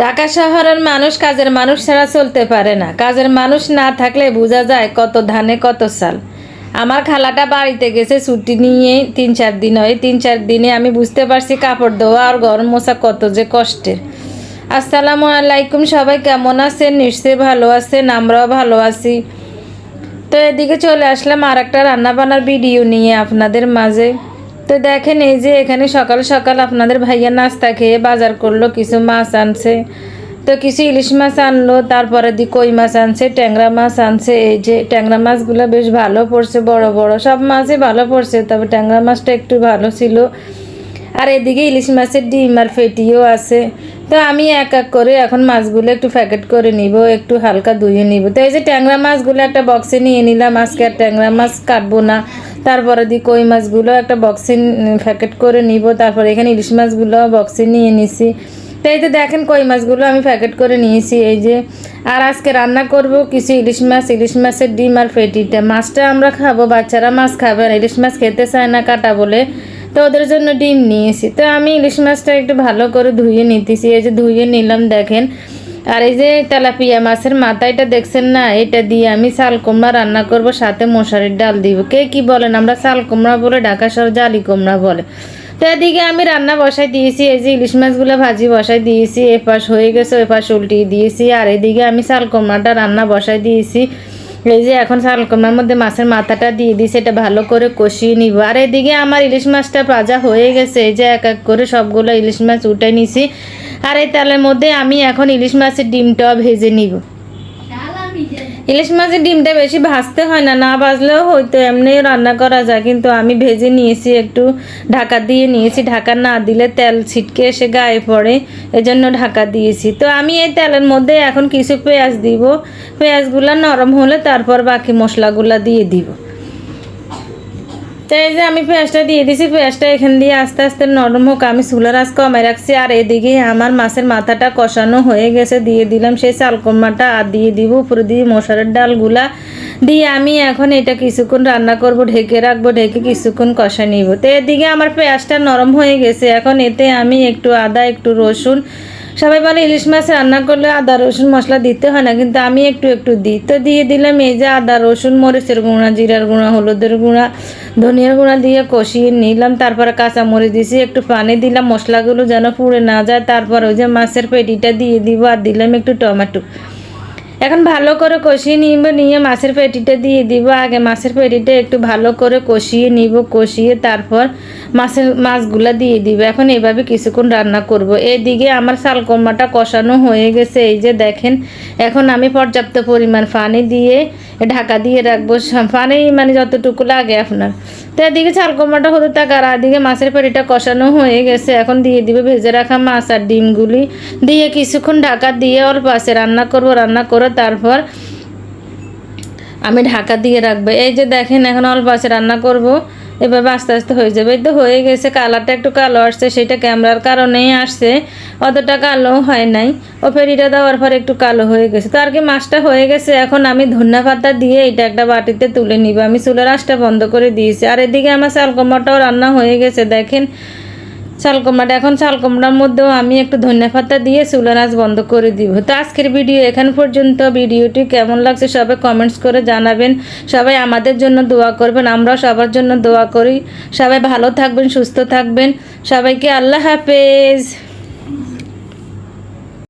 ঢাকা শহরের মানুষ কাজের মানুষ ছাড়া চলতে পারে না। কাজের মানুষ না থাকলে বোঝা যায় কত ধানে কত চাল। আমার খালাটা বাড়িতে গেছে ছুটি নিয়ে 3-4 দিন হয়। 3-4 দিনে আমি বুঝতে পারছি কাপড় ধোয়া আর ঘর মোছা কত যে কষ্টের। আসসালামু আলাইকুম, সবাই কেমন আছেন? নিশ্চয়ই ভালো আছেন, আমরাও ভালো আছি। তো এদিকে চলে আসলাম আর একটা রান্নাবান্নার ভিডিও নিয়ে আপনাদের মাঝে। তো দেখেন, এই যে এখানে সকাল সকাল আপনাদের ভাইয়া নাস্তা খেয়ে বাজার করলো, কিছু মাছ আনছে। তো কিছু ইলিশ মাছ আনলো, তারপরে কই মাছ আনছে, ট্যাংরা মাছ আনছে। এই যে ট্যাংরা মাছগুলো বেশ ভালো পড়ছে, বড় বড় সব মাছই ভালো পড়ছে, তবে ট্যাংরা মাছটা একটু ভালো ছিল। আর এদিকে ইলিশ মাছের ডিম আর ফেটিও আছে। তো আমি এক এক করে এখন মাছগুলো একটু প্যাকেট করে নিব, একটু হালকা ধুয়ে নিব। তো এই যে ট্যাংরা মাছগুলো একটা বক্সে নিয়ে নিলাম, আজকে আর ট্যাংরা মাছ কাটবো না। তারপরে কই মাছগুলো একটা বক্সে প্যাকেট করে নিব। তারপরে এখানে ইলিশ মাছগুলো বক্সে নিয়ে নিছি। তো এই যে দেখেন, কই মাছগুলো আমি প্যাকেট করে নিয়েছি এই যে। আর আজকে রান্না করব কিছু ইলিশ মাছের ডিম আর ফেটিটা। মাছটা আমরা খাবো, বাচ্চারা মাছ খাবে না, ইলিশ মাছ খেতে চায় না কাটা বলে। তো ওদের জন্য ডিম নিয়েছি। তো আমি ইলিশ মাছটা একটু ভালো করে ধুয়ে নিতেছি, এই যে ধুয়ে নিলাম দেখেন। আর এই যে তেলাপিয়া মাছের মাথা, এটা দেখছেন না, এটা দিয়ে আমি চাল কুমড়া রান্না করব, সাথে মশারির ডাল দিব। কে কি বলেন, আমরা চাল কুমড়া বলে, ঢাকা শহর জালি কুমড়া বলে। তো এদিকে আমি রান্না বসাই দিয়েছি, এই যে ইলিশ মাছগুলো ভাজি বসাই দিয়েছি, এপাশ হয়ে গেছে এপাশ উল্টিয়ে দিয়েছি। আর এদিকে আমি চাল কুমড়াটা রান্না বসাই দিয়েছি। এই যে এখন চাল কুমড়ার মধ্যে মাছের মাথাটা দিয়ে দিয়েছি, এটা ভালো করে কষিয়ে নিব। আর এদিকে আমার ইলিশ মাছটা ভাজা হয়ে গেছে, এই যে এক এক করে সবগুলো ইলিশ মাছ উঠে নিছি। আর এই তেলের মধ্যে আমি এখন ইলিশ মাছের ডিমটাও ভেজে নিব। ইলিশ মাছের ডিমটা বেশি ভাজতে হয় না, না ভাজলেও হয়তো এমনিও রান্না করা যায়, কিন্তু আমি ভেজে নিয়েছি, একটু ঢাকা দিয়ে নিয়েছি। ঢাকা না দিলে তেল ছিটকে এসে গায়ে পড়ে, এজন্য ঢাকা দিয়েছি। তো আমি এই তেলের মধ্যে এখন কিছু পেঁয়াজ দিব। পেঁয়াজগুলো নরম হলে তারপর বাকি মশলাগুলো দিয়ে দিব। তো এই যে আমি পেঁয়াজটা দিয়ে দিছি, পেঁয়াজটা এখান দিয়ে আস্তে আস্তে নরম হোক, আমি চুলার আঁচ কমায় রাখছি। আর এদিকে আমার মাছের মাথাটা কষানো হয়ে গেছে, দিয়ে দিলাম সেই চাল কুমড়াটা, আর দিয়ে দিব উপরে দিয়ে মশারের ডালগুলা দিয়ে আমি এখন এটা কিছুক্ষণ রান্না করব, ঢেকে রাখবো, ঢেকে কিছুক্ষণ কষা নিব। তো এদিকে আমার পেঁয়াজটা নরম হয়ে গেছে, এখন এতে আমি একটু আদা, একটু রসুন, সবাই বলে ইলিশ মাছ রান্না করলে আদা রসুন মশলা দিতে হয় না, কিন্তু আমি একটু একটু দিই। তো দিয়ে দিলাম এই যে আদা রসুন, মরিচের গুঁড়া, জিরার গুঁড়া, হলুদের গুঁড়া, ধনিয়ার গুঁড়া দিয়ে কষিয়ে নিলাম। তারপরে কাঁচামরিচ দিয়েছি, একটু পানি দিলাম মশলাগুলো যেন পুড়ে না যায়। তারপর ওই যে মাছের পেটিটা দিয়ে দিব, আর দিলাম একটু টমেটো। এখন ভালো করে কষিয়ে নিব, নিয়ে মাছের পেটিটা দিয়ে দিব। আগে মাছের পেটিটা একটু ভালো করে কষিয়ে নিব, কষিয়ে তারপর মাছগুলা দিয়ে দিব। এখন এভাবে কিছুক্ষণ রান্না করব। এদিকে আমার চাল কুমড়াটা কষানো হয়ে গেছে, এই যে দেখেন। এখন আমি পর্যাপ্ত পরিমাণ পানি দিয়ে ঢাকা দিয়ে রাখবো, পানি মানে যতটুকু লাগে আপনার। তো এদিকে চাল কুমড়াটা হতে থাক, আর এদিকে মাছের পেটিটা কষানো হয়ে গেছে। এখন দিয়ে দিবে ভেজে রাখা মাছ আর ডিমগুলি দিয়ে কিছুক্ষণ ঢাকা দিয়ে অল্প আছে রান্না করব। রান্না করে তারপর আমি ঢাকা দিয়ে রাখবো। এই যে দেখেন, এখন অল্প আছে রান্না করব, এভাবে আস্তে আস্তে হয়ে যাবে। এই তো হয়ে গেছে, কালারটা একটু কালো আসছে, সেটা ক্যামেরার কারণেই আসছে, অতটা কালো হয় নাই। ও ফেরিটা দেওয়ার পর একটু কালো হয়ে গেছে। তো আর কি মাছটা হয়ে গেছে, এখন আমি ধনিয়া পাতা দিয়ে এটা একটা বাটিতে তুলে নিব। আমি চুলার আঁচটা বন্ধ করে দিয়েছি। আর এদিকে আমার চাল কুমড়াটাও রান্না হয়ে গেছে দেখেন। চাল কুমড়াটা এখন চাল কুমড়ার মধ্যেও আমি একটু ধনিয়া পাতা দিয়ে চুলার আঁচ বন্ধ করে দিব। তো আজকের ভিডিও এখান পর্যন্ত। ভিডিওটি কেমন লাগছে সবাই কমেন্টস করে জানাবেন। সবাই আমাদের জন্য দোয়া করবেন, আমরাও সবার জন্য দোয়া করি। সবাই ভালো থাকবেন, সুস্থ থাকবেন। সবাইকে আল্লাহ হাফেজ।